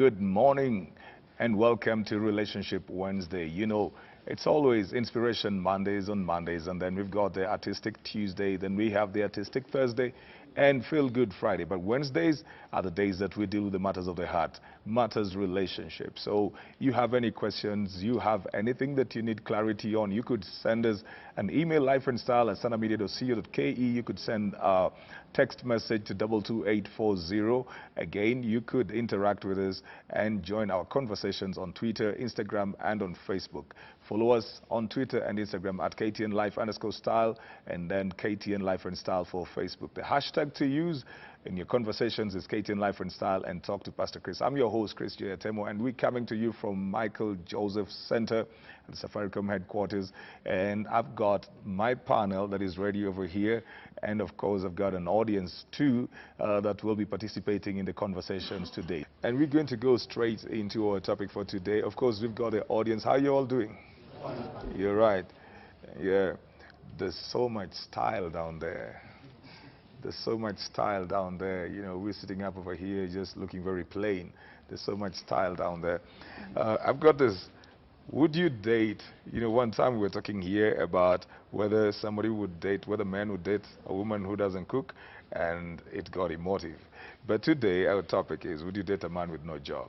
Good morning and welcome to Relationship Wednesday. You know, it's always Inspiration Mondays on Mondays, and then we've got the Artistic Tuesday, then we have the Artistic Thursday and Feel Good Friday. But Wednesdays are the days that we deal with the matters of the heart, matters relationship. So you have any questions, you have anything that you need clarity on, you could send us an email, lifeandstyle@sanamedia.co.ke. You could send a text message to 22840. Again, you could interact with us and join our conversations on Twitter, Instagram, and on Facebook. Follow us on Twitter and Instagram at KTN_Life_Style, and then KTN Life and Style for Facebook. The hashtag to use in your conversations is KTN Life and Style and Talk to Pastor Chris. I'm your host, Chris J. Atemo, and we're coming to you from Michael Joseph Center at the Safaricom headquarters. And I've got my panel that is ready over here. And of course, I've got an audience too that will be participating in the conversations today. And we're going to go straight into our topic for today. Of course, we've got the audience. How are you all doing? You're right. Yeah. There's so much style down there. There's so much style down there. You know, we're sitting up over here just looking very plain. There's so much style down there. I've got this. Would you date? You know, one time we were talking here about whether somebody would date, whether men would date a woman who doesn't cook, and it got emotive. But today our topic is, would you date a man with no job?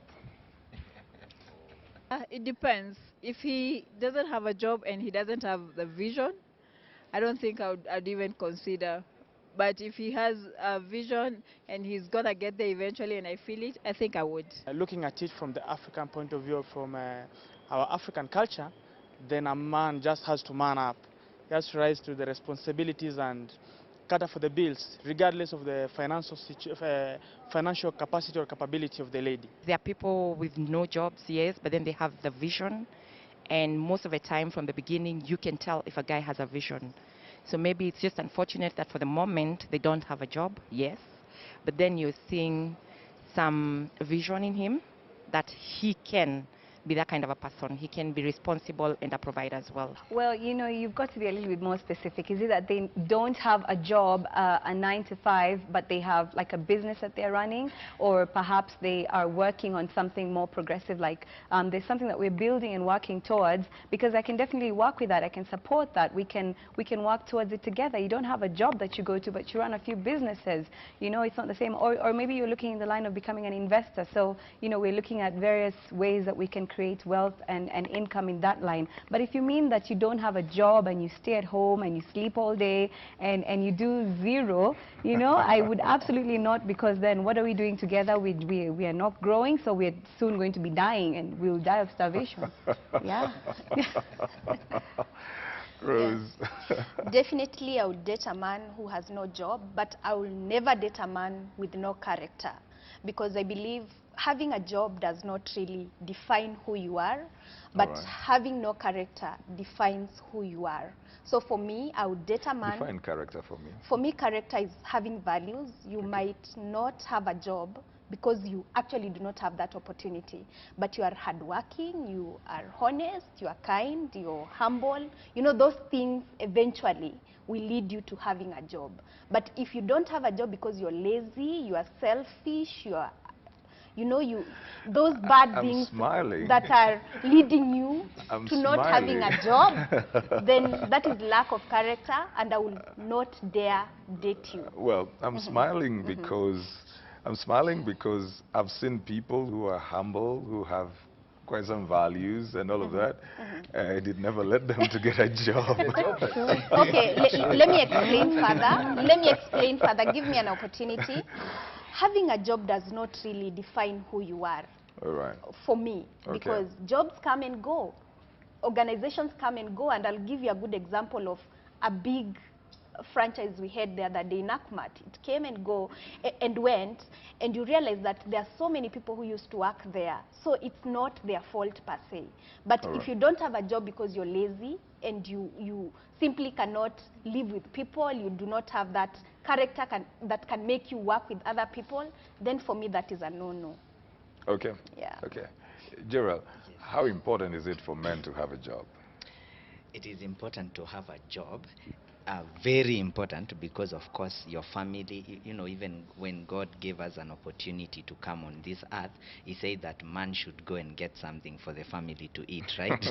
It depends. If he doesn't have a job and he doesn't have the vision, I don't think I'd even consider. But if he has a vision and he's gonna get there eventually and I feel it, I think I would. Looking at it from the African point of view, from our African culture, then a man just has to man up. He has to rise to the responsibilities and cater for the bills, regardless of the financial capacity or capability of the lady. There are people with no jobs, yes, but then they have the vision. And most of the time from the beginning, you can tell if a guy has a vision. So maybe it's just unfortunate that for the moment they don't have a job, yes. But then you're seeing some vision in him that he can be that kind of a person. He can be responsible and a provider as well. Well, you know, you've got to be a little bit more specific. Is it that they don't have a job, a 9 to 5, but they have like a business that they're running? Or perhaps they are working on something more progressive, like there's something that we're building and working towards, because I can definitely work with that. I can support that. We can work towards it together. You don't have a job that you go to, but you run a few businesses. You know, it's not the same. Or maybe you're looking in the line of becoming an investor. So, you know, we're looking at various ways that we can create wealth and income in that line. But if you mean that you don't have a job and you stay at home and you sleep all day and you do zero, you know, I would absolutely not, because then what are we doing together? We are not growing, so we're soon going to be dying and we'll die of starvation. Yeah. Rose. Definitely I would date a man who has no job, but I will never date a man with no character, because I believe having a job does not really define who you are, but having no character defines who you are. So for me, I would date a man. Define character for me. For me, character is having values. You might not have a job because you actually do not have that opportunity, but you are hardworking, you are honest, you are kind, you're humble. You know, those things eventually will lead you to having a job. But if you don't have a job because you're lazy, you are selfish, you are, you know, those bad things that are leading you to not having a job, then that is lack of character, and I will not dare date you. Well, I'm smiling because I've seen people who are humble, who have quite some values and all of that. I did never let them to get a job. Okay, let me explain further. Let me explain further. Give me an opportunity. Having a job does not really define who you are. All right. For me, because jobs come and go, organizations come and go, and I'll give you a good example of a big franchise we had the other day in Akmat. It came and go and went, and you realize that there are so many people who used to work there, so it's not their fault per se. But if you don't have a job because you're lazy and you simply cannot live with people, you do not have that character that can make you work with other people, then for me that is a no-no. Okay. Yeah. Okay. Gerald, how important is it for men to have a job? It is important to have a job, Very important, because of course your family, you know, even when God gave us an opportunity to come on this earth, he said that man should go and get something for the family to eat, right?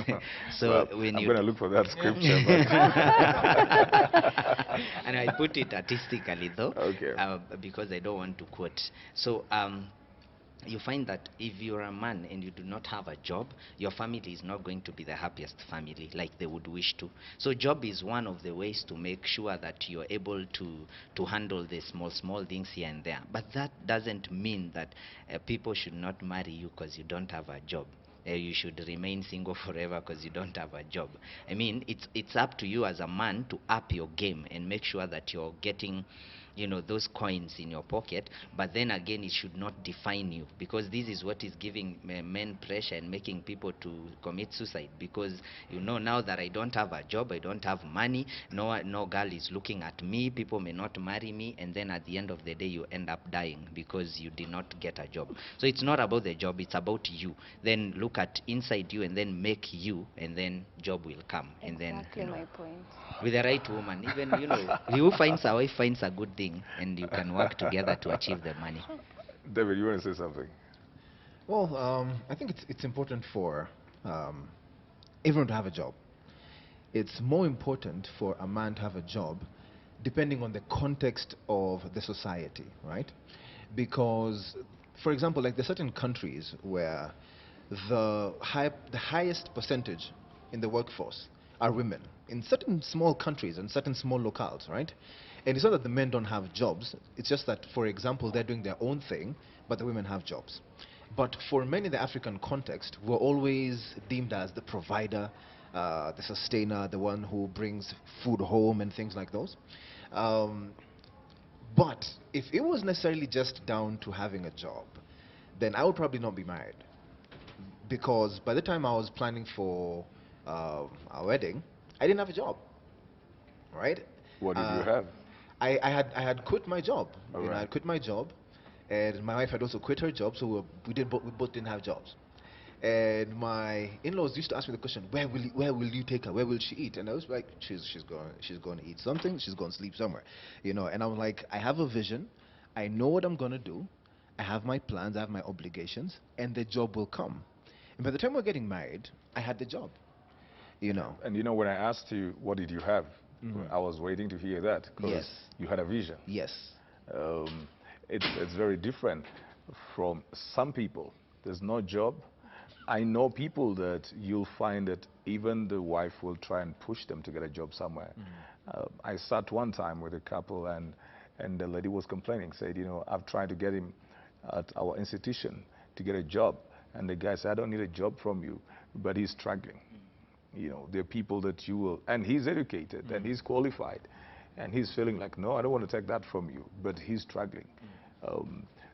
So Well, when I'm you going to look for that scripture. But and I put it artistically though, okay. because I don't want to quote. So you find that if you're a man and you do not have a job, your family is not going to be the happiest family like they would wish to. So job is one of the ways to make sure that you're able to handle the small things here and there. But that doesn't mean that people should not marry you because you don't have a job. You should remain single forever because you don't have a job. I mean, it's up to you as a man to up your game and make sure that you're getting, you know, those coins in your pocket. But then again, it should not define you, because this is what is giving men pressure and making people to commit suicide. Because, you know, now that I don't have a job, I don't have money, no girl is looking at me, people may not marry me, and then at the end of the day you end up dying because you did not get a job. So it's not about the job, it's about you. Then look at inside you and then make you, and then job will come. And then, Exactly my point. with the right woman, even, you know, who finds a wife finds a good thing, and you can work together to achieve the money. David, you want to say something? Well, I think it's important for everyone to have a job. It's more important for a man to have a job depending on the context of the society, right? Because, for example, like there's certain countries where the highest percentage in the workforce are women. In certain small countries and certain small locales, right? And it's not that the men don't have jobs, it's just that, for example, they're doing their own thing, but the women have jobs. But for many in the African context, we're always deemed as the provider, the sustainer, the one who brings food home and things like those. But if it was necessarily just down to having a job, then I would probably not be married. Because by the time I was planning for our wedding, I didn't have a job, right? What did you have? I had quit my job. All You know, I right. had quit my job, and my wife had also quit her job, so we both didn't have jobs. And my in-laws used to ask me the question, where will you take her? Where will she eat? And I was like, she's going to eat something. She's going to sleep somewhere, you know. And I'm like, I have a vision. I know what I'm going to do. I have my plans. I have my obligations, and the job will come. And by the time we're getting married, I had the job, you know. And you know, when I asked you, what did you have? Mhm. I was waiting to hear that, because Yes. you had a vision. Yes. Um, it's very different from some people. There's no job. I know people that you'll find that even the wife will try and push them to get a job somewhere. I sat one time with a couple, and the lady was complaining, said, you know, I've tried to get him at our institution to get a job, and the guy said, I don't need a job from you, but he's struggling. You know, there are people that you will, and he's educated and he's qualified, and he's feeling like, no, I don't want to take that from you, but he's struggling.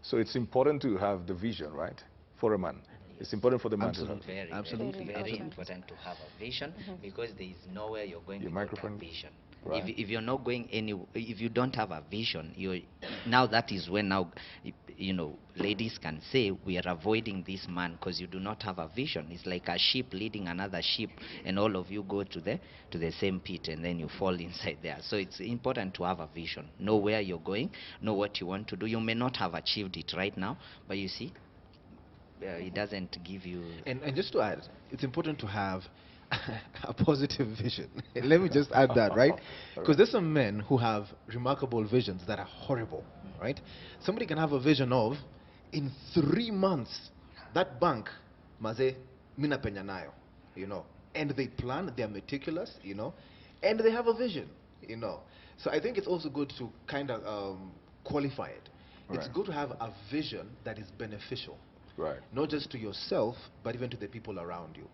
So it's important to have the vision, right, for a man. It's important for the man to have. Very, Absolutely. very Absolutely. important to have a vision, because there is nowhere you're going Your without microphone. a vision. Right. If you're not going if you don't have a vision, now that is when now, you know, ladies can say we are avoiding this man because you do not have a vision. It's like a sheep leading another sheep, and all of you go to the same pit, and then you fall inside there. So it's important to have a vision. Know where you're going, know what you want to do. You may not have achieved it right now, but you see, it doesn't give you. And just to add, it's important to have a positive vision. Let me just add that, right? Because there's some men who have remarkable visions that are horrible, right? Somebody can have a vision of, in 3 months, that bank, maze, mina penya nayo, you know. And they plan, they're meticulous, you know, and they have a vision, you know. So I think it's also good to kind of qualify it. It's Right. good to have a vision that is beneficial. Right. Not just to yourself, but even to the people around you.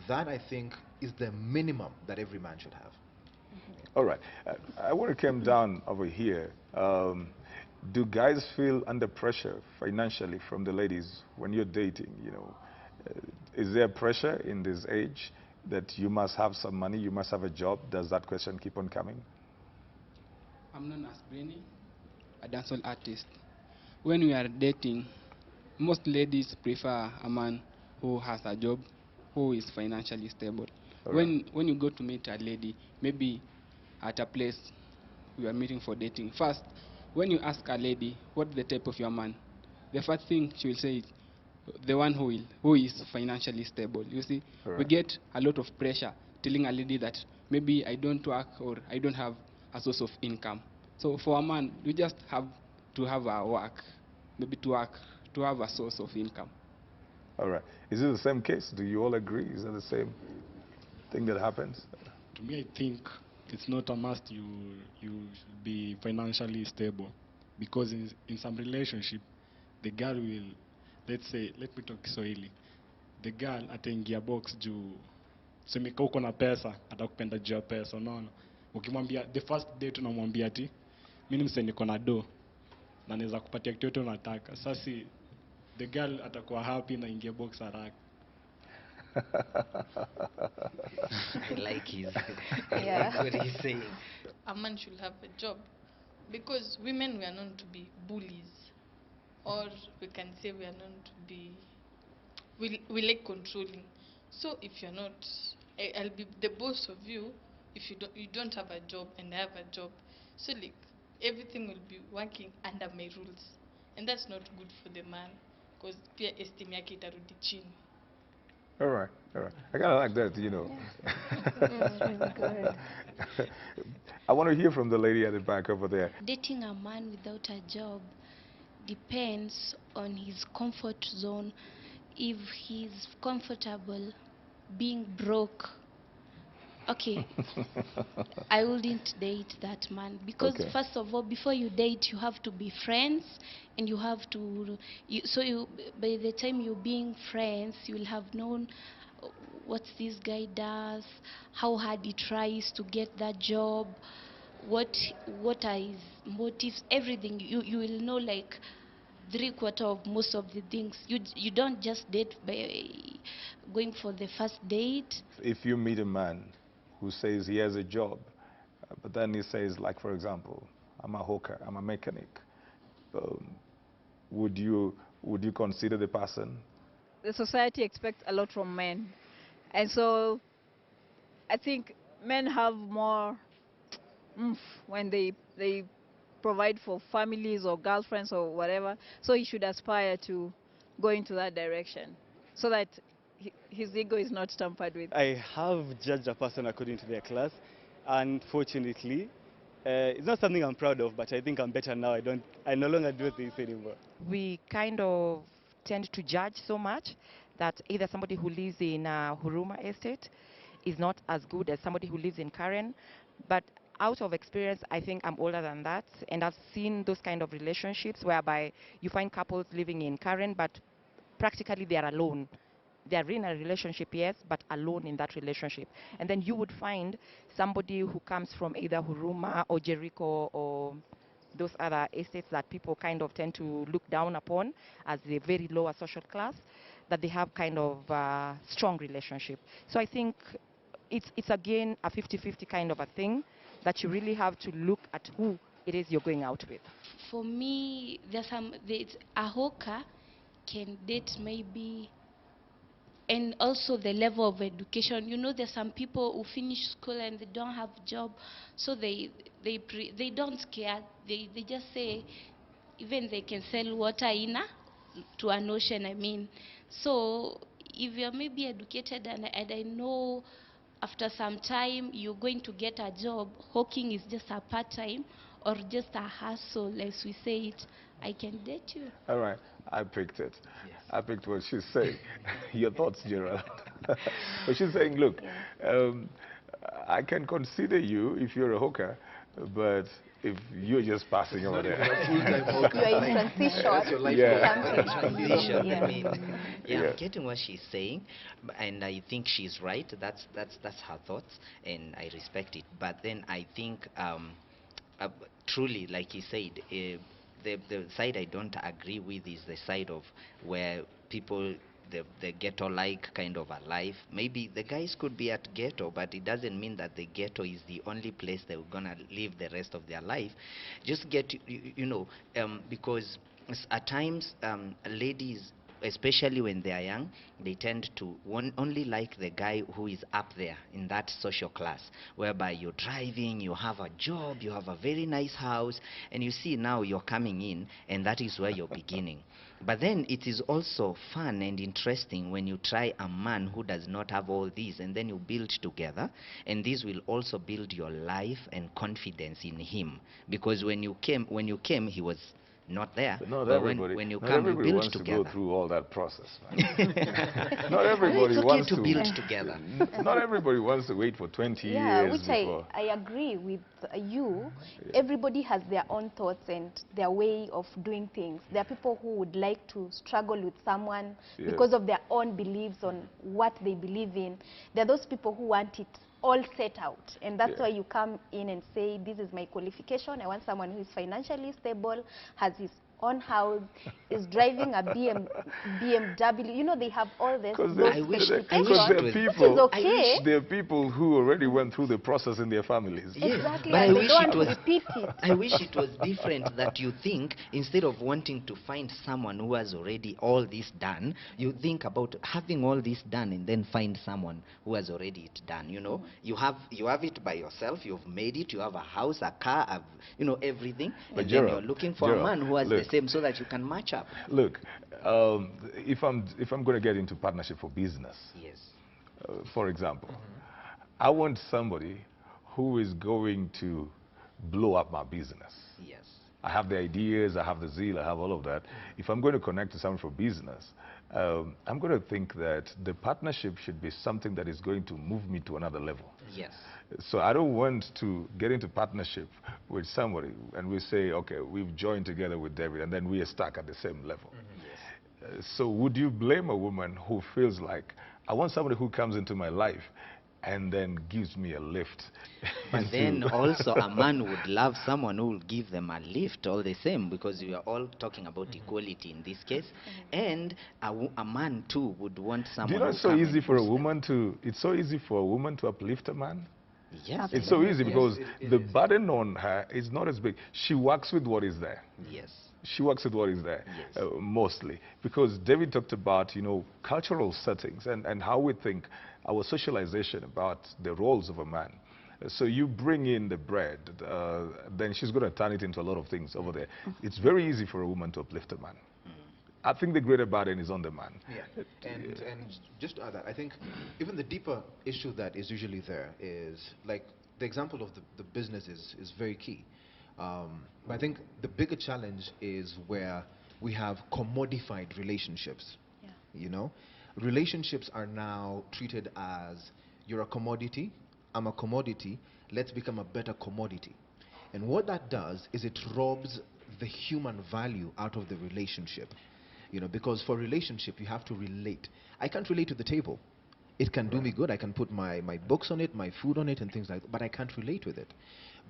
That, I think, is the minimum that every man should have. All right. I want to come down over here. Do guys feel under pressure financially from the ladies when you're dating? You know, is there pressure in this age that you must have some money, you must have a job? Does that question keep on coming? I'm known as Brainy, a dancehall artist. When we are dating, most ladies prefer a man who has a job, who is financially stable. All When you go to meet a lady, maybe at a place we are meeting for dating. First, when you ask a lady what the type of your man, the first thing she will say is the one who is financially stable. You see, All we right. get a lot of pressure telling a lady that maybe I don't work or I don't have a source of income. So for a man, you just have to have a work, maybe to work to have a source of income. All right. Is it the same case? Do you all agree? Is it the same thing that happens? To me, I think it's not a must you should be financially stable, because in some relationship, the girl will, let's say, let me talk Kiswahili, the girl ataingia box juu semeka uko na pesa, atakupenda juu ya pesa, unaona. Ukimwambia the first date unamwambia ati mimi mse niko na do na naweza kupatia kitu yote unataka. Sasa the girl atakuwa happy na ingia box haraka. I like his, I Yeah. like what he's saying. A man should have a job, because women we are known to be bullies, or we can say we are known to be, we like controlling. So if you're not, I'll be the boss of you if you don't have a job and I have a job. So like everything will be working under my rules, and that's not good for the man, because pia esteem yake itarudi chini. All right. All right. I kind of like that, you know. That's really good. I want to hear from the lady at the back over there. Dating a man without a job depends on his comfort zone. If he's comfortable being broke, okay, I wouldn't date that man, because Okay. first of all, before you date, you have to be friends, and you have to. By the time you're being friends, you will have known what this guy does, how hard he tries to get that job, what what are his motives, everything. You will know like 3/4 of most of the things. You don't just date by going for the first date. If you meet a man who says he has a job, but then he says, like, for example, I'm a hawker, I'm a mechanic, um, would you consider the person? The society expects a lot from men, and so I think men have more oomph when they provide for families or girlfriends or whatever. So he should aspire to go into that direction, so that his ego is not tampered with. I have judged a person according to their class. Unfortunately, it's not something I'm proud of, but I think I'm better now. I no longer do this anymore. We kind of tend to judge so much that either somebody who lives in Huruma Estate is not as good as somebody who lives in Karen. But out of experience, I think I'm older than that, and I've seen those kind of relationships whereby you find couples living in Karen, but practically they are alone. They are in a relationship, yes, but alone in that relationship. And then you would find somebody who comes from either Huruma or Jericho or those other estates that people kind of tend to look down upon as a very lower social class, that they have kind of strong relationship. So I think it's again a 50-50 kind of a thing, that you really have to look at who it is you're going out with. For me, there's a hawker can date maybe, and also the level of education. You know, there's some people who finish school and they don't have job, so they don't care. They just say even they can sell water in to an ocean. I mean, so if you're maybe educated and I know after some time you're going to get a job, hawking is just a part time or just a hustle, as we say it, I can date you. All right, I picked it. Yes. I picked what she's saying. Your thoughts, Gerald? But she's saying, look, um, I can consider you if you're a hooker, but if you're just passing over Not even there. a full-time hawker. You are in Like, transition. that's your life Yeah. work. Transition. Yeah. I mean, yeah, Yeah. I'm getting what she's saying, and I think she's right. That's her thoughts, and I respect it. But then I think, truly, like he said, the side I don't agree with is the side of where people, the ghetto-like kind of a life. Maybe the guys could be at ghetto, but it doesn't mean that the ghetto is the only place they're gonna live the rest of their life. Just get, because at times ladies especially when they are young, they tend to only like the guy who is up there in that social class, whereby you're driving, you have a job, you have a very nice house, and you see now you're coming in, and that is where you're beginning. But then it is also fun and interesting when you try a man who does not have all these, and then you build together, and this will also build your life and confidence in him. Because when you came, he was not there. But not but everybody, when you not come, you everybody build wants together. to go through all that process, man. Not everybody It's okay wants to build together. Not everybody wants to wait for 20 Yeah, years which before. I agree with you. Everybody has their own thoughts and their way of doing things. There are people who would like to struggle with someone Yeah. because of their own beliefs on what they believe in. There are those people who want it all set out, and that's Yeah. why you come in and say, this is my qualification. I want someone who is financially stable, has his own house, is driving a BMW. You know, they have all this Because those I wish specifications, it which was- is okay. there are people who already went through the process in their families. Yes, Exactly, but I and they wish don't it want was. to repeat it. I wish it was different. That you think, instead of wanting to find someone who has already all this done, you think about having all this done and then find someone who has already it done. You know, you have it by yourself. You've made it. You have a house, a car, everything. But and Gerald, then you're looking for a man who has the look. same, so that you can match up. Look, if I'm going to get into partnership for business, Yes. for example, I want somebody who is going to blow up my business. Yes. I have the ideas, I have the zeal, I have all of that. If I'm going to connect to someone for business, I'm going to think that the partnership should be something that is going to move me to another level. Yes. So I don't want to get into partnership with somebody and we say, okay, we've joined together with David, and then we are stuck at the same level. So would you blame a woman who feels like, I want somebody who comes into my life and then gives me a lift? But then also a man would love someone who will give them a lift all the same, because we are all talking about equality in this case. And a man too would want Do someone you know who it's so come easy and for a boost them. woman to, it's so easy for a woman to uplift a man? Yes. It's so easy because it the is. burden on her is not as big. She works with what is there. Yes. She works with what is there, Yes. mostly. Because David talked about, cultural settings and how we think, our socialization about the roles of a man. So you bring in the bread, then she's going to turn it into a lot of things over there. It's very easy for a woman to uplift a man. I think the greater burden is on the man. Yeah, and just to add that, I think even the deeper issue that is usually there is, like, the example of the business is very key. But I think the bigger challenge is where we have commodified relationships. Yeah. Relationships are now treated as, you're a commodity, I'm a commodity, let's become a better commodity. And what that does is it robs the human value out of the relationship. Because for relationship, you have to relate. I can't relate to the table. It can do me good. I can put my books on it, my food on it, and things like that, but I can't relate with it.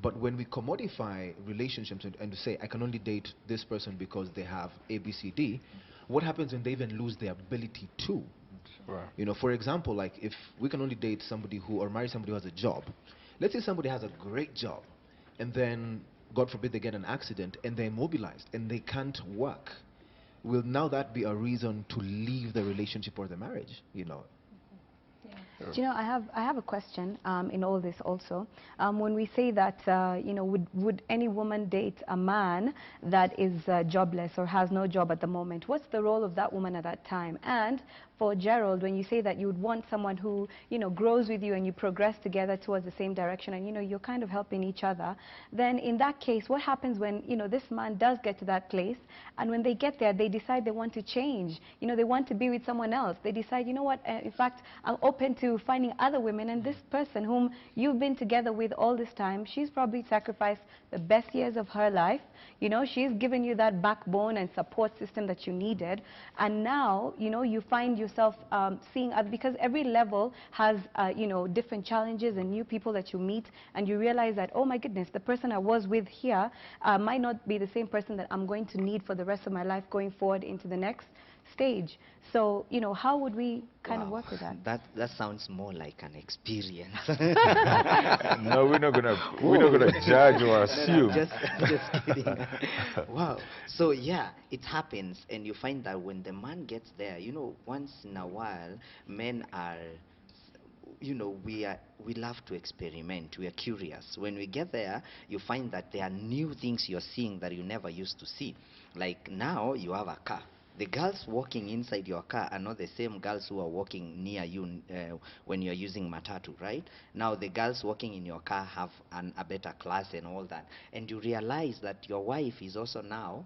But when we commodify relationships and to say, I can only date this person because they have A, B, C, D, what happens when they even lose their ability to? Right. For example, like, if we can only date somebody or marry somebody who has a job. Let's say somebody has a great job, and then, God forbid, they get an accident, and they're immobilized, and they can't work. Will now that be a reason to leave the relationship or the marriage? Do you know, I have a question in all this also. When we say that, would any woman date a man that is jobless or has no job at the moment? What's the role of that woman at that time? And for Gerald, when you say that you would want someone who, grows with you and you progress together towards the same direction and, you're kind of helping each other, then in that case, what happens when, this man does get to that place, and when they get there, they decide they want to change, they want to be with someone else. They decide, you know what, in fact, I'm open to finding other women, and this person whom you've been together with all this time, she's probably sacrificed the best years of her life. She's given you that backbone and support system that you needed, and now, you find yourself seeing other, because every level has, different challenges and new people that you meet, and you realize that, oh my goodness, the person I was with here might not be the same person that I'm going to need for the rest of my life going forward into the next stage. So, you know, how would we kind of Wow. work with that? That sounds more like an experience. No, we're not gonna judge or No, assume. I'm just kidding. Wow. So yeah, it happens, and you find that when the man gets there, once in a while, men are, we love to experiment. We are curious. When we get there, you find that there are new things you're seeing that you never used to see. Like now, you have a car. The girls walking inside your car are not the same girls who are walking near you when you're using matatu, right? Now the girls walking in your car have a better class and all that. And you realize that your wife is also now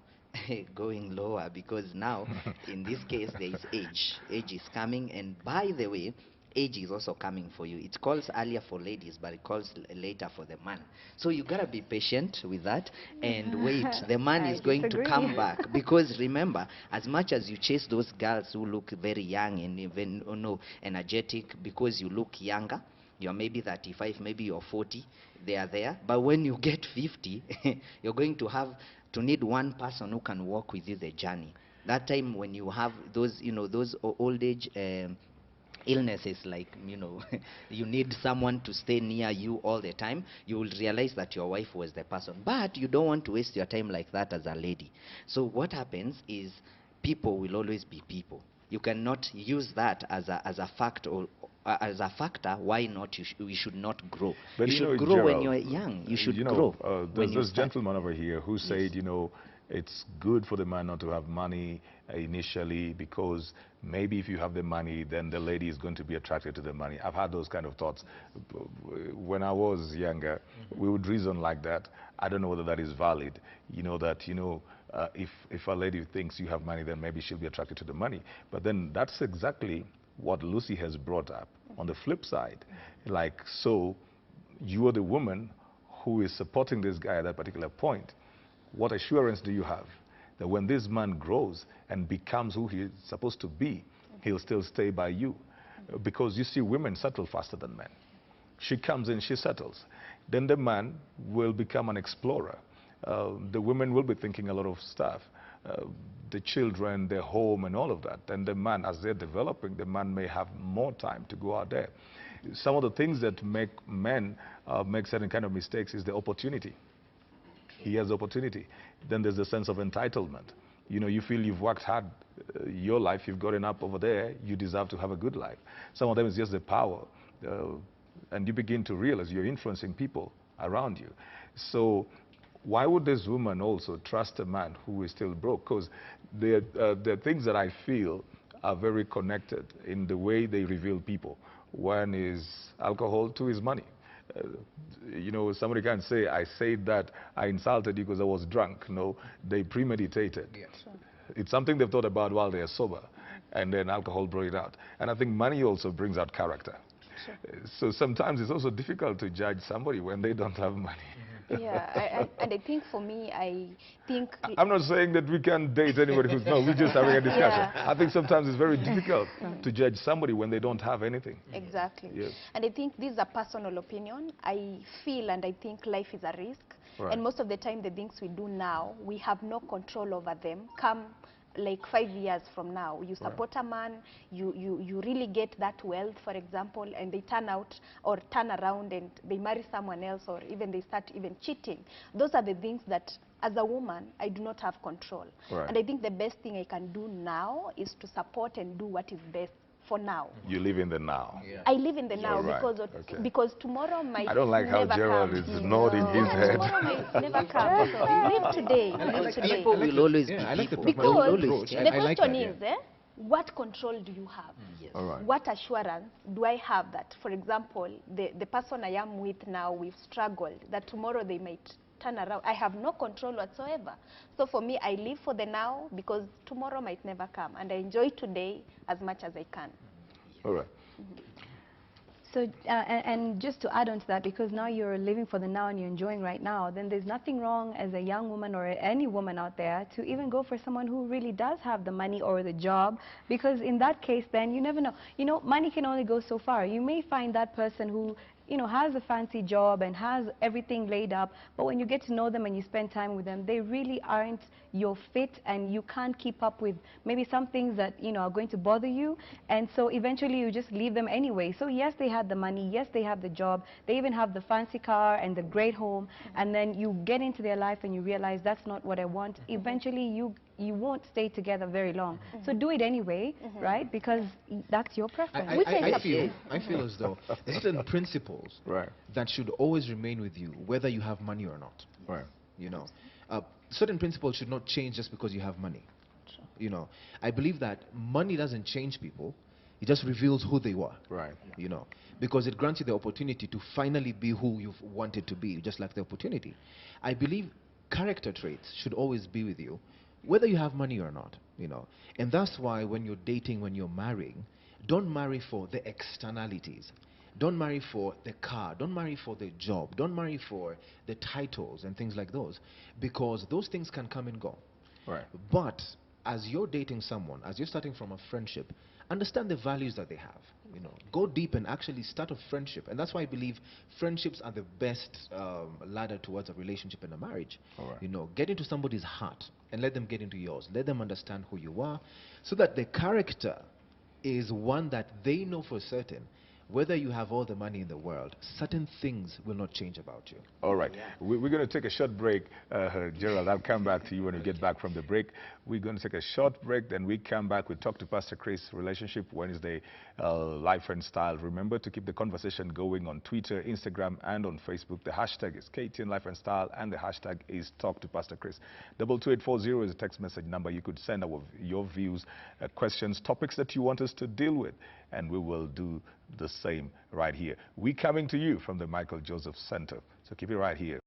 going lower, because now, in this case, there is age. Age is coming, and by the way, age is also coming for you. It calls earlier for ladies, but it calls later for the man. So you gotta be patient with that and wait. The man is going to come back, because remember, as much as you chase those girls who look very young and even energetic, because you look younger, you're maybe 35, maybe you're 40, they are there. But when you get 50, you're going to need one person who can walk with you the journey. That time when you have those, those old age illnesses, like you need someone to stay near you all the time, you will realize that your wife was the person. But you don't want to waste your time like that as a lady. So what happens is, people will always be people. You cannot use that as a fact, or as a factor why not we should not grow. But you should grow when you're young. You should grow when there's you this start. gentleman over here who said, it's good for the man not to have money initially, because maybe if you have the money, then the lady is going to be attracted to the money. I've had those kind of thoughts. When I was younger, we would reason like that. I don't know whether that is valid. If a lady thinks you have money, then maybe she'll be attracted to the money. But then that's exactly what Lucy has brought up. On the flip side, so you are the woman who is supporting this guy at that particular point. What assurance do you have that when this man grows and becomes who he's supposed to be, he'll still stay by you? Because you see, women settle faster than men. She comes in, she settles. Then the man will become an explorer. The women will be thinking a lot of stuff. The children, their home, and all of that. And the man, as they're developing, the man may have more time to go out there. Some of the things that make men make certain kind of mistakes is the opportunity. He has opportunity. Then there's the sense of entitlement. You feel you've worked hard your life, you've gotten up over there, you deserve to have a good life. Some of them is just the power. And you begin to realize you're influencing people around you. So why would this woman also trust a man who is still broke? Because there are things that I feel are very connected in the way they reveal people. One is alcohol, two is money. Somebody can say, I said that I insulted you because I was drunk. No, they premeditated. Yes. Sure. It's something they've thought about while they're sober, and then alcohol brought it out. And I think money also brings out character. Sure. So sometimes it's also difficult to judge somebody when they don't have money. Yeah, and I think for me, I'm not saying that we can't date anybody who's no, we're just having a discussion. Yeah. I think sometimes it's very difficult to judge somebody when they don't have anything. Exactly. Yes. And I think this is a personal opinion. I feel and I think life is a risk. Right. And most of the time, the things we do now, we have no control over them. Come like 5 years from now, you support a man, you really get that wealth, for example, and they turn out or turn around and they marry someone else, or even they start even cheating. Those are the things that, as a woman, I do not have control. Right. And I think the best thing I can do now is to support and do what is best for now. You live in the now. Yeah. I live in the now All right. because tomorrow might I don't like how never Gerald come. is nodding his Yeah, head. tomorrow might never come. So live today. Live today. People will always be I like the people. pragmatic They will Because always approach. change. the I like question that, is, what control do you have? Yes. All right. What assurance do I have that, for example, the person I am with now, we've struggled, that tomorrow they might turn around? I have no control whatsoever. So for me, I live for the now, because tomorrow might never come. And I enjoy today as much as I can. All right. So, and just to add on to that, because now you're living for the now and you're enjoying right now, then there's nothing wrong as a young woman or any woman out there to even go for someone who really does have the money or the job, because in that case, then you never know. Money can only go so far. You may find that person who you know, has a fancy job and has everything laid up, but when you get to know them and you spend time with them, they really aren't your fit, and you can't keep up with maybe some things that, you know, are going to bother you, and so eventually you just leave them anyway. So yes, they had the money, yes, they have the job, they even have the fancy car and the great home, and then you get into their life and you realize that's not what I want. Eventually you won't stay together very long. So do it anyway, right? Because that's your preference. I feel as though there's certain principles Right. that should always remain with you, whether you have money or not. Right. You know, certain principles should not change just because you have money. You know, I believe that money doesn't change people; it just reveals who they were. Right. You know, because it grants you the opportunity to finally be who you've wanted to be, just like the opportunity. I believe character traits should always be with you, whether you have money or not. You know, and that's why when you're dating, when you're marrying, don't marry for the externalities. Don't marry for the car. Don't marry for the job. Don't marry for the titles and things like those, because those things can come and go. Right. But as you're dating someone, as you're starting from a friendship, understand the values that they have. You know, go deep and actually start a friendship. And that's why I believe friendships are the best ladder towards a relationship and a marriage. All right. You know, get into somebody's heart and let them get into yours. Let them understand who you are, so that the character is one that they know for certain. Whether you have all the money in the world, certain things will not change about you. All right. We're going to take a short break. Gerald, I'll come back to you when we get back from the break. We're going to take a short break, then we come back. We talk to Pastor Chris, Relationship Wednesday, Life and Style. Remember to keep the conversation going on Twitter, Instagram, and on Facebook. The hashtag is KTN Life and Style, and the hashtag is Talk to Pastor Chris. 22840 is a text message number. You could send your views, questions, topics that you want us to deal with, and we will do the same right here. We're coming to you from the Michael Joseph Center. So keep it right here.